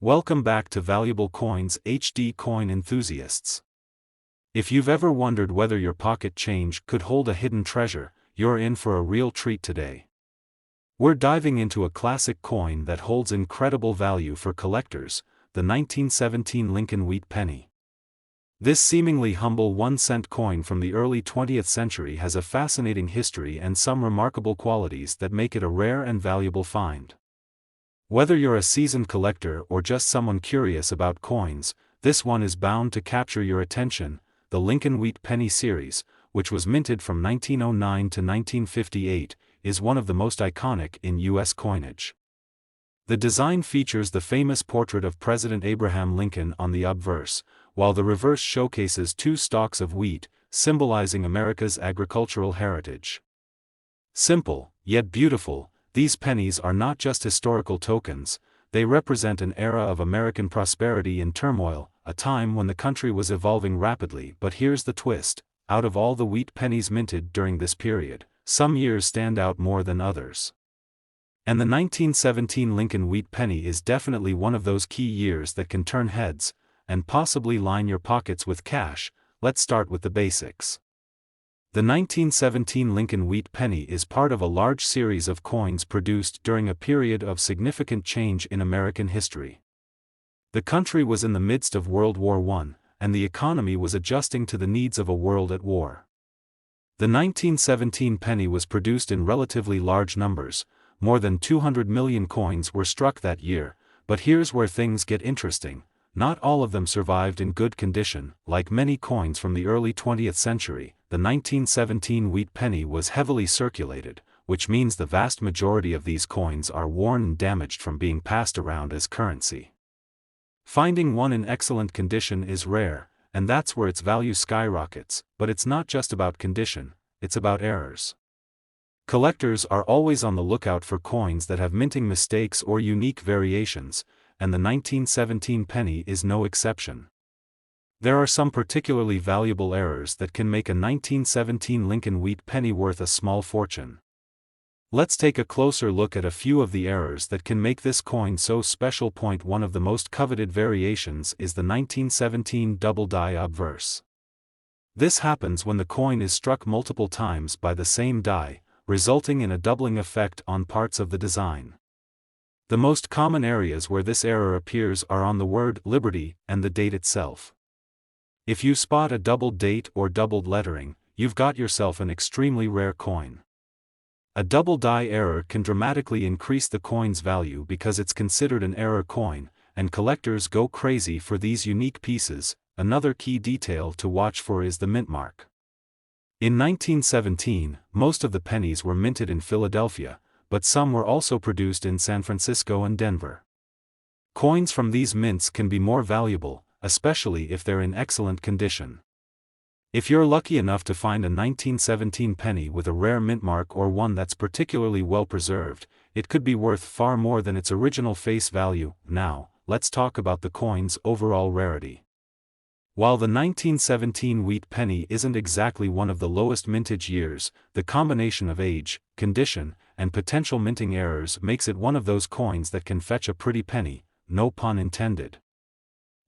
Welcome back to Valuable Coins HD coin enthusiasts. If you've ever wondered whether your pocket change could hold a hidden treasure, you're in for a real treat today. We're diving into a classic coin that holds incredible value for collectors, the 1917 Lincoln Wheat Penny. This seemingly humble 1-cent coin from the early 20th century has a fascinating history and some remarkable qualities that make it a rare and valuable find. Whether you're a seasoned collector or just someone curious about coins, this one is bound to capture your attention. The Lincoln Wheat Penny series, which was minted from 1909 to 1958, is one of the most iconic in U.S. coinage. The design features the famous portrait of President Abraham Lincoln on the obverse, while the reverse showcases two stalks of wheat, symbolizing America's agricultural heritage. Simple, yet beautiful, these pennies are not just historical tokens, they represent an era of American prosperity in turmoil, a time when the country was evolving rapidly. But here's the twist: out of all the wheat pennies minted during this period, some years stand out more than others. And the 1917 Lincoln Wheat Penny is definitely one of those key years that can turn heads, and possibly line your pockets with cash. Let's start with the basics. The 1917 Lincoln Wheat Penny is part of a large series of coins produced during a period of significant change in American history. The country was in the midst of World War I, and the economy was adjusting to the needs of a world at war. The 1917 penny was produced in relatively large numbers. More than 200 million coins were struck that year, but here's where things get interesting. Not all of them survived in good condition. Like many coins from the early 20th century, the 1917 wheat penny was heavily circulated, which means the vast majority of these coins are worn and damaged from being passed around as currency. Finding one in excellent condition is rare, and that's where its value skyrockets. But it's not just about condition, it's about errors. Collectors are always on the lookout for coins that have minting mistakes or unique variations, and the 1917 penny is no exception. There are some particularly valuable errors that can make a 1917 Lincoln Wheat Penny worth a small fortune. Let's take a closer look at a few of the errors that can make this coin so special. One of the most coveted variations is the 1917 double die obverse. This happens when the coin is struck multiple times by the same die, resulting in a doubling effect on parts of the design. The most common areas where this error appears are on the word Liberty and the date itself. If you spot a doubled date or doubled lettering, you've got yourself an extremely rare coin. A double die error can dramatically increase the coin's value because it's considered an error coin, and collectors go crazy for these unique pieces. Another key detail to watch for is the mint mark. In 1917, most of the pennies were minted in Philadelphia, but some were also produced in San Francisco and Denver. Coins from these mints can be more valuable, especially if they're in excellent condition. If you're lucky enough to find a 1917 penny with a rare mint mark or one that's particularly well preserved, it could be worth far more than its original face value. Now, let's talk about the coin's overall rarity. While the 1917 wheat penny isn't exactly one of the lowest mintage years, the combination of age, condition, and potential minting errors makes it one of those coins that can fetch a pretty penny, no pun intended.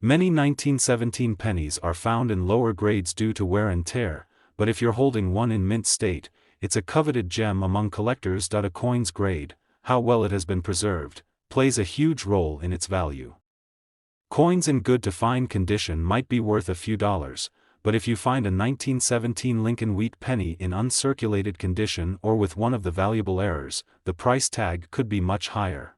Many 1917 pennies are found in lower grades due to wear and tear, but if you're holding one in mint state, it's a coveted gem among collectors. A coin's grade, how well it has been preserved, plays a huge role in its value. Coins in good to fine condition might be worth a few dollars, but if you find a 1917 Lincoln Wheat Penny in uncirculated condition or with one of the valuable errors, the price tag could be much higher.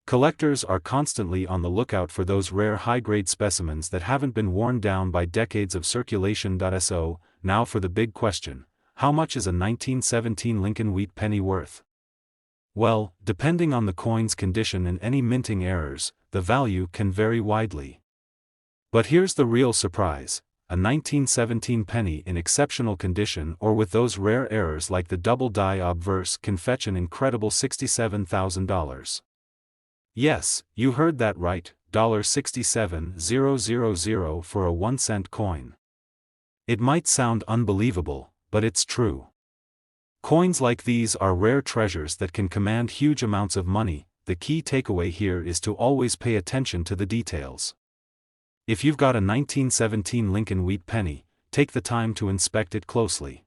Collectors are constantly on the lookout for those rare high-grade specimens that haven't been worn down by decades of circulation. So, now for the big question: how much is a 1917 Lincoln Wheat Penny worth? Well, depending on the coin's condition and any minting errors, the value can vary widely. But here's the real surprise: a 1917 penny in exceptional condition or with those rare errors like the double die obverse can fetch an incredible $67,000. Yes, you heard that right, $67,000 for a 1-cent coin. It might sound unbelievable, but it's true. Coins like these are rare treasures that can command huge amounts of money, the key takeaway here is to always pay attention to the details. If you've got a 1917 Lincoln wheat penny, take the time to inspect it closely.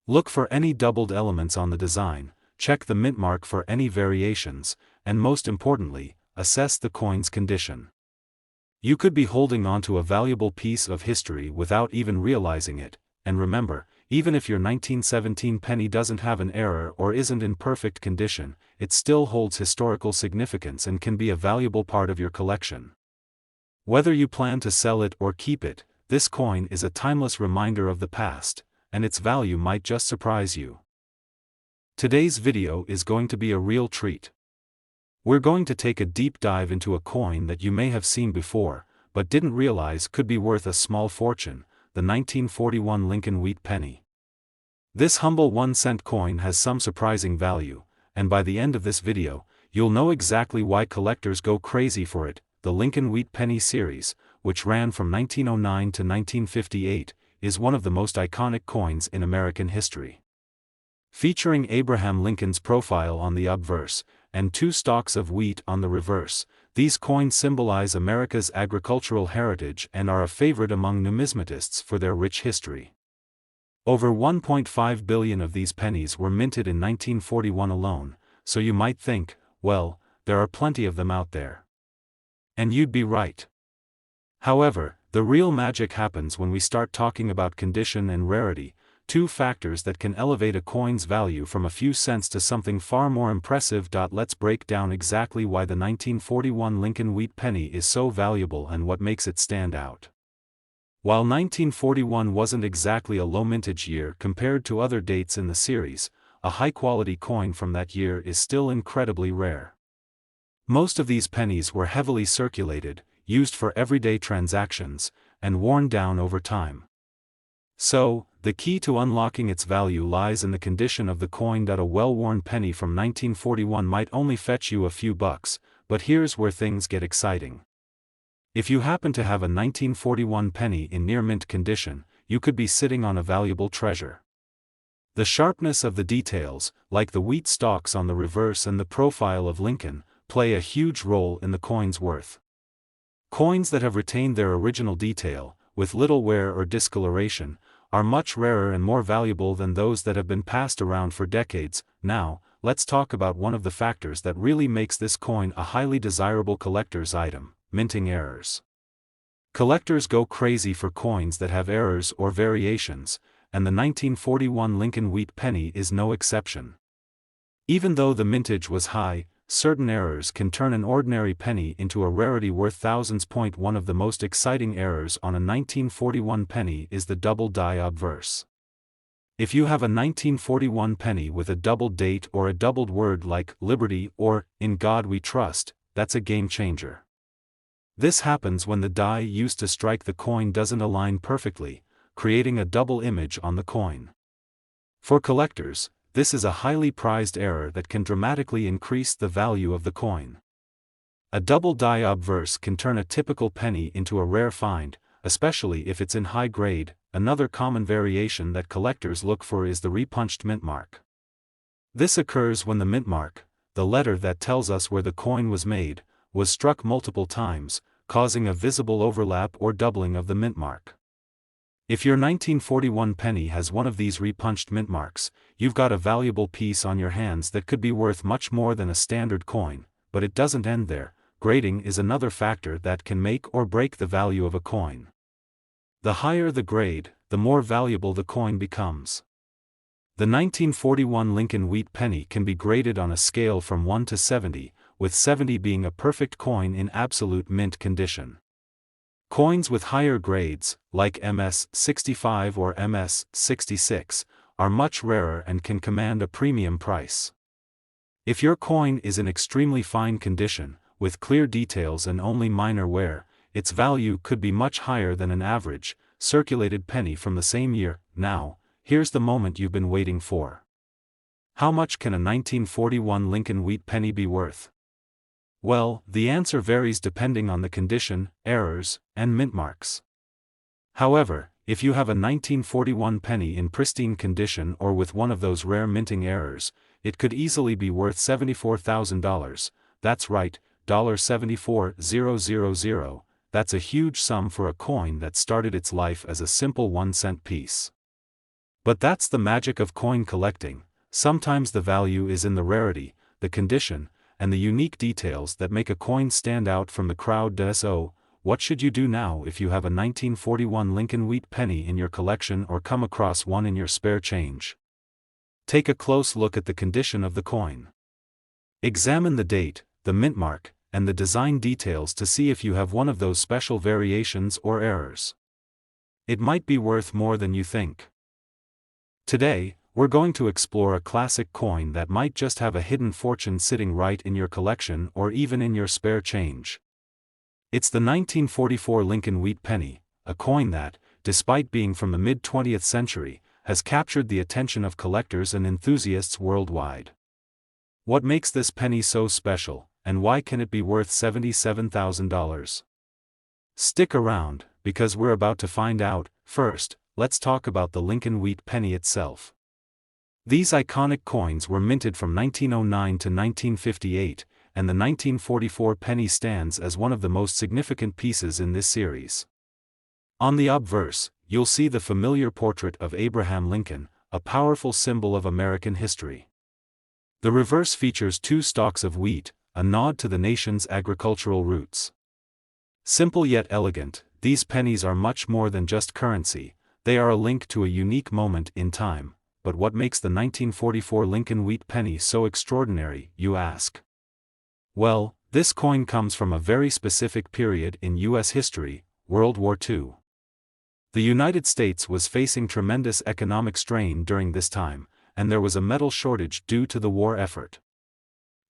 Look for any doubled elements on the design, check the mint mark for any variations, and most importantly, assess the coin's condition. You could be holding onto a valuable piece of history without even realizing it, and remember, even if your 1917 penny doesn't have an error or isn't in perfect condition, it still holds historical significance and can be a valuable part of your collection. Whether you plan to sell it or keep it, this coin is a timeless reminder of the past, and its value might just surprise you. Today's video is going to be a real treat. We're going to take a deep dive into a coin that you may have seen before, but didn't realize could be worth a small fortune, the 1941 Lincoln wheat penny. This humble 1-cent coin has some surprising value, and by the end of this video, you'll know exactly why collectors go crazy for it. The Lincoln wheat penny series, which ran from 1909 to 1958, is one of the most iconic coins in American history. Featuring Abraham Lincoln's profile on the obverse, and 2 stalks of wheat on the reverse, these coins symbolize America's agricultural heritage and are a favorite among numismatists for their rich history. Over 1.5 billion of these pennies were minted in 1941 alone, so you might think, well, there are plenty of them out there. And you'd be right. However, the real magic happens when we start talking about condition and rarity, 2 factors that can elevate a coin's value from a few cents to something far more impressive. Let's break down exactly why the 1941 Lincoln wheat penny is so valuable and what makes it stand out. While 1941 wasn't exactly a low mintage year compared to other dates in the series, a high-quality coin from that year is still incredibly rare. Most of these pennies were heavily circulated, used for everyday transactions, and worn down over time. So, the key to unlocking its value lies in the condition of the coin. A well-worn penny from 1941 might only fetch you a few bucks, but here's where things get exciting. If you happen to have a 1941 penny in near-mint condition, you could be sitting on a valuable treasure. The sharpness of the details, like the wheat stalks on the reverse and the profile of Lincoln, play a huge role in the coin's worth. Coins that have retained their original detail, with little wear or discoloration, are much rarer and more valuable than those that have been passed around for decades. Now, let's talk about one of the factors that really makes this coin a highly desirable collector's item: minting errors. Collectors go crazy for coins that have errors or variations, and the 1941 Lincoln wheat penny is no exception. Even though the mintage was high, certain errors can turn an ordinary penny into a rarity worth thousands. One of the most exciting errors on a 1941 penny is the double die obverse. If you have a 1941 penny with a doubled date or a doubled word like Liberty or In God We Trust, that's a game changer. This happens when the die used to strike the coin doesn't align perfectly, creating a double image on the coin. For collectors, this is a highly prized error that can dramatically increase the value of the coin. A double die obverse can turn a typical penny into a rare find, especially if it's in high grade. Another common variation that collectors look for is the repunched mint mark. This occurs when the mint mark, the letter that tells us where the coin was made, was struck multiple times, causing a visible overlap or doubling of the mint mark. If your 1941 penny has one of these repunched mint marks, you've got a valuable piece on your hands that could be worth much more than a standard coin. But it doesn't end there. Grading is another factor that can make or break the value of a coin. The higher the grade, the more valuable the coin becomes. The 1941 Lincoln wheat penny can be graded on a scale from 1 to 70, with 70 being a perfect coin in absolute mint condition. Coins with higher grades, like MS-65 or MS-66, are much rarer and can command a premium price. If your coin is in extremely fine condition, with clear details and only minor wear, its value could be much higher than an average, circulated penny from the same year. Now, here's the moment you've been waiting for. How much can a 1941 Lincoln wheat penny be worth? Well, the answer varies depending on the condition, errors, and mint marks. However, if you have a 1941 penny in pristine condition or with one of those rare minting errors, it could easily be worth $74,000, That's right, $74,000. That's a huge sum for a coin that started its life as a simple 1-cent piece. But that's the magic of coin collecting. Sometimes the value is in the rarity, the condition, and the unique details that make a coin stand out from the crowd. So, what should you do now if you have a 1941 Lincoln wheat penny in your collection or come across one in your spare change? Take a close look at the condition of the coin. Examine the date, the mint mark, and the design details to see if you have one of those special variations or errors. It might be worth more than you think. Today, we're going to explore a classic coin that might just have a hidden fortune sitting right in your collection or even in your spare change. It's the 1944 Lincoln wheat penny, a coin that, despite being from the mid-20th century, has captured the attention of collectors and enthusiasts worldwide. What makes this penny so special, and why can it be worth $77,000? Stick around, because we're about to find out. First, let's talk about the Lincoln wheat penny itself. These iconic coins were minted from 1909 to 1958, and the 1944 penny stands as one of the most significant pieces in this series. On the obverse, you'll see the familiar portrait of Abraham Lincoln, a powerful symbol of American history. The reverse features 2 stalks of wheat, a nod to the nation's agricultural roots. Simple yet elegant, these pennies are much more than just currency. They are a link to a unique moment in time. But what makes the 1944 Lincoln wheat penny so extraordinary, you ask? Well, this coin comes from a very specific period in U.S. history, World War II. The United States was facing tremendous economic strain during this time, and there was a metal shortage due to the war effort.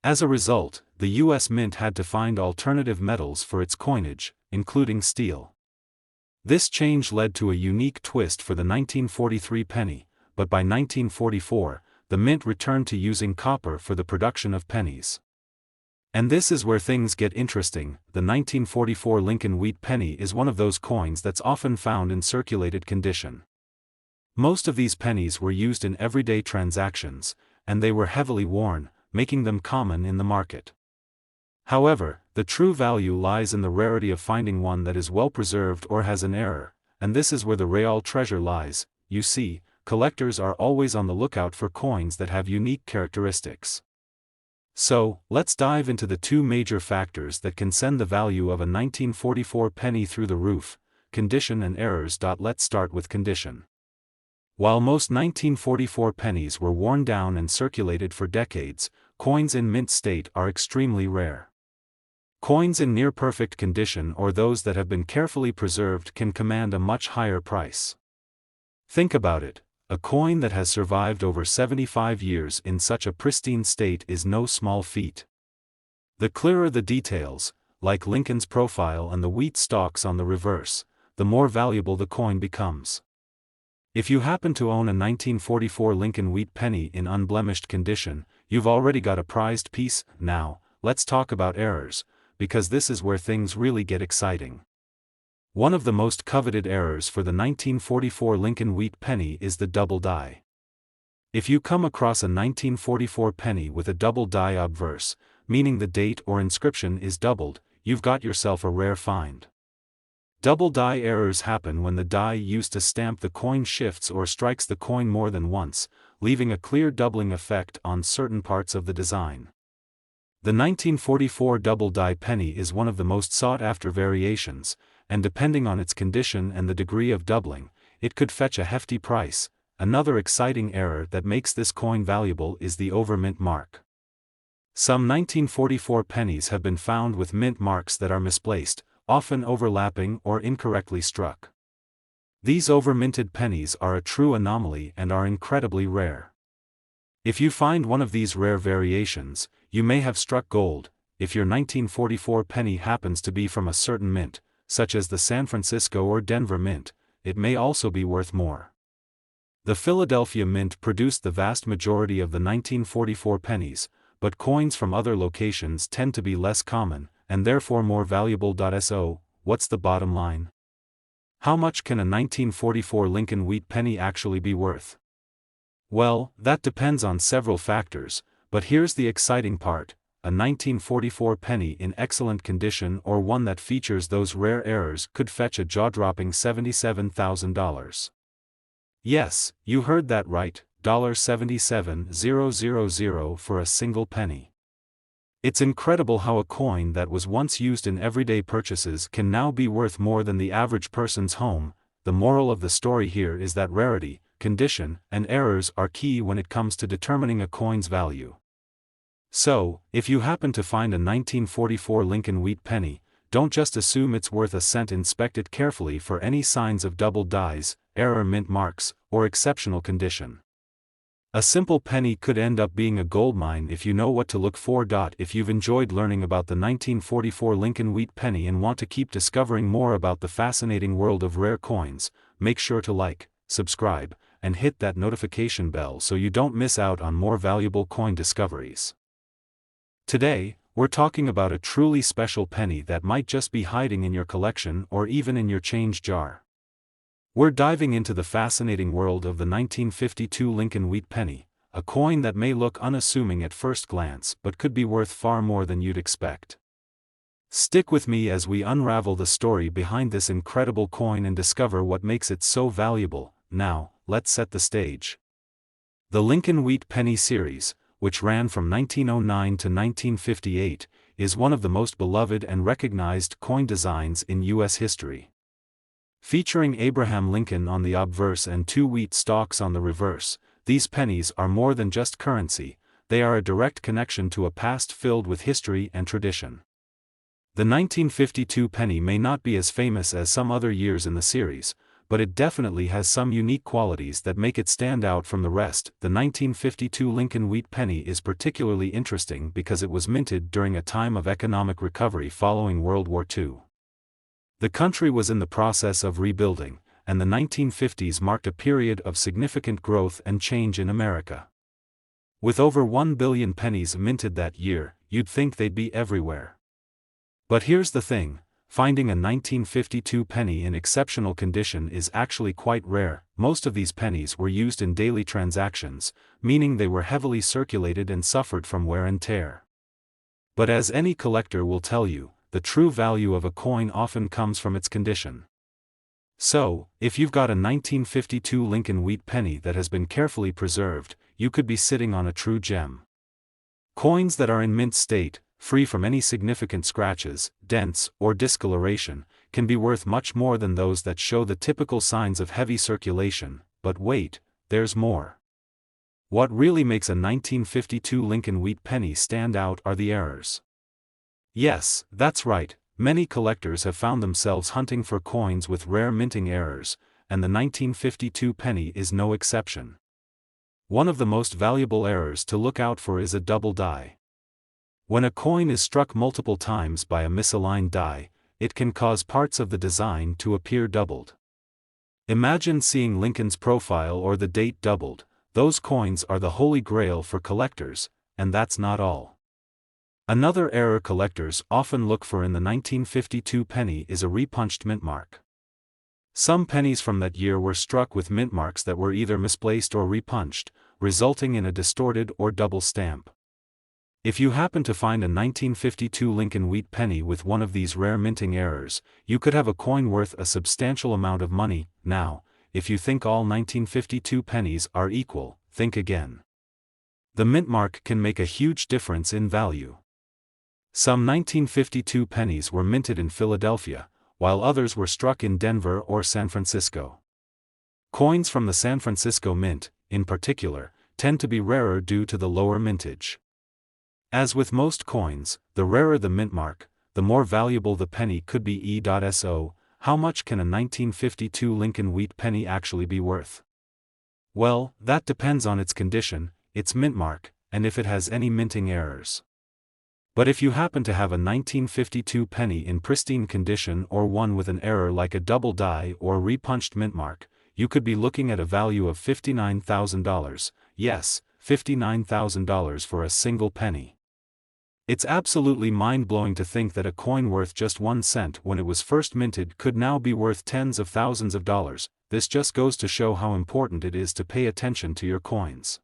As a result, the U.S. Mint had to find alternative metals for its coinage, including steel. This change led to a unique twist for the 1943 penny, but by 1944, the Mint returned to using copper for the production of pennies. And this is where things get interesting. The 1944 Lincoln wheat penny is one of those coins that's often found in circulated condition. Most of these pennies were used in everyday transactions, and they were heavily worn, making them common in the market. However, the true value lies in the rarity of finding one that is well preserved or has an error, and this is where the real treasure lies. You see, collectors are always on the lookout for coins that have unique characteristics. So, let's dive into the 2 major factors that can send the value of a 1944 penny through the roof: condition and errors. Let's start with condition. While most 1944 pennies were worn down and circulated for decades, coins in mint state are extremely rare. Coins in near-perfect condition or those that have been carefully preserved can command a much higher price. Think about it, a coin that has survived over 75 years in such a pristine state is no small feat. The clearer the details, like Lincoln's profile and the wheat stalks on the reverse, the more valuable the coin becomes. If you happen to own a 1944 Lincoln wheat penny in unblemished condition, you've already got a prized piece. Now, let's talk about errors, because this is where things really get exciting. One of the most coveted errors for the 1944 Lincoln wheat penny is the double die. If you come across a 1944 penny with a double die obverse, meaning the date or inscription is doubled, you've got yourself a rare find. Double die errors happen when the die used to stamp the coin shifts or strikes the coin more than once, leaving a clear doubling effect on certain parts of the design. The 1944 double die penny is one of the most sought-after variations, and depending on its condition and the degree of doubling, it could fetch a hefty price. Another exciting error that makes this coin valuable is the over-mint mark. Some 1944 pennies have been found with mint marks that are misplaced, often overlapping or incorrectly struck. These over-minted pennies are a true anomaly and are incredibly rare. If you find one of these rare variations, you may have struck gold. If your 1944 penny happens to be from a certain mint, such as the San Francisco or Denver Mint, it may also be worth more. The Philadelphia Mint produced the vast majority of the 1944 pennies, but coins from other locations tend to be less common, and therefore more valuable. So, what's the bottom line? How much can a 1944 Lincoln wheat penny actually be worth? Well, that depends on several factors, but here's the exciting part. a 1944 penny in excellent condition or one that features those rare errors could fetch a jaw-dropping $77,000. Yes, you heard that right, $77,000 for a single penny. It's incredible how a coin that was once used in everyday purchases can now be worth more than the average person's home. The moral of the story here is that rarity, condition, and errors are key when it comes to determining a coin's value. So, if you happen to find a 1944 Lincoln wheat penny, don't just assume it's worth a cent. Inspect it carefully for any signs of double dies, error mint marks, or exceptional condition. A simple penny could end up being a goldmine if you know what to look for. If you've enjoyed learning about the 1944 Lincoln wheat penny and want to keep discovering more about the fascinating world of rare coins, make sure to like, subscribe, and hit that notification bell so you don't miss out on more valuable coin discoveries. Today, we're talking about a truly special penny that might just be hiding in your collection or even in your change jar. We're diving into the fascinating world of the 1952 Lincoln wheat penny, a coin that may look unassuming at first glance but could be worth far more than you'd expect. Stick with me as we unravel the story behind this incredible coin and discover what makes it so valuable. Now, let's set the stage. The Lincoln wheat penny series, which ran from 1909 to 1958, is one of the most beloved and recognized coin designs in U.S. history. Featuring Abraham Lincoln on the obverse and two wheat stalks on the reverse, these pennies are more than just currency, they are a direct connection to a past filled with history and tradition. The 1952 penny may not be as famous as some other years in the series, but it definitely has some unique qualities that make it stand out from the rest. The 1952 Lincoln wheat penny is particularly interesting because it was minted during a time of economic recovery following World War II. The country was in the process of rebuilding, and the 1950s marked a period of significant growth and change in America. With over 1 billion pennies minted that year, you'd think they'd be everywhere. But here's the thing, finding a 1952 penny in exceptional condition is actually quite rare. Most of these pennies were used in daily transactions, meaning they were heavily circulated and suffered from wear and tear. But as any collector will tell you, the true value of a coin often comes from its condition. So, if you've got a 1952 Lincoln wheat penny that has been carefully preserved, you could be sitting on a true gem. Coins that are in mint state, free from any significant scratches, dents, or discoloration, can be worth much more than those that show the typical signs of heavy circulation. But wait, there's more. What really makes a 1952 Lincoln wheat penny stand out are the errors. Yes, that's right, many collectors have found themselves hunting for coins with rare minting errors, and the 1952 penny is no exception. One of the most valuable errors to look out for is a double die. When a coin is struck multiple times by a misaligned die, it can cause parts of the design to appear doubled. Imagine seeing Lincoln's profile or the date doubled. Those coins are the holy grail for collectors, and that's not all. Another error collectors often look for in the 1952 penny is a repunched mint mark. Some pennies from that year were struck with mint marks that were either misplaced or repunched, resulting in a distorted or double stamp. If you happen to find a 1952 Lincoln wheat penny with one of these rare minting errors, you could have a coin worth a substantial amount of money. Now, if you think all 1952 pennies are equal, think again. The mint mark can make a huge difference in value. Some 1952 pennies were minted in Philadelphia, while others were struck in Denver or San Francisco. Coins from the San Francisco Mint, in particular, tend to be rarer due to the lower mintage. As with most coins, the rarer the mint mark, the more valuable the penny could be. So, how much can a 1952 Lincoln wheat penny actually be worth? Well, that depends on its condition, its mint mark, and if it has any minting errors. But if you happen to have a 1952 penny in pristine condition or one with an error like a double die or repunched mint mark, you could be looking at a value of $59,000, yes, $59,000 for a single penny. It's absolutely mind-blowing to think that a coin worth just 1 cent when it was first minted could now be worth tens of thousands of dollars. This just goes to show how important it is to pay attention to your coins.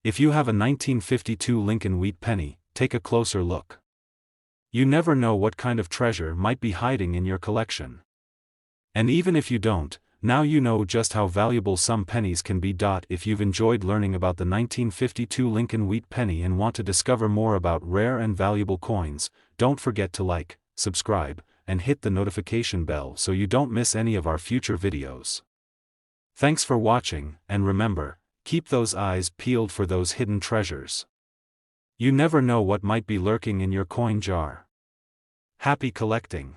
If you have a 1952 Lincoln wheat penny, take a closer look. You never know what kind of treasure might be hiding in your collection. And even if you don't, now you know just how valuable some pennies can be. If you've enjoyed learning about the 1952 Lincoln wheat penny and want to discover more about rare and valuable coins, don't forget to like, subscribe, and hit the notification bell so you don't miss any of our future videos. Thanks for watching, and remember, keep those eyes peeled for those hidden treasures. You never know what might be lurking in your coin jar. Happy collecting!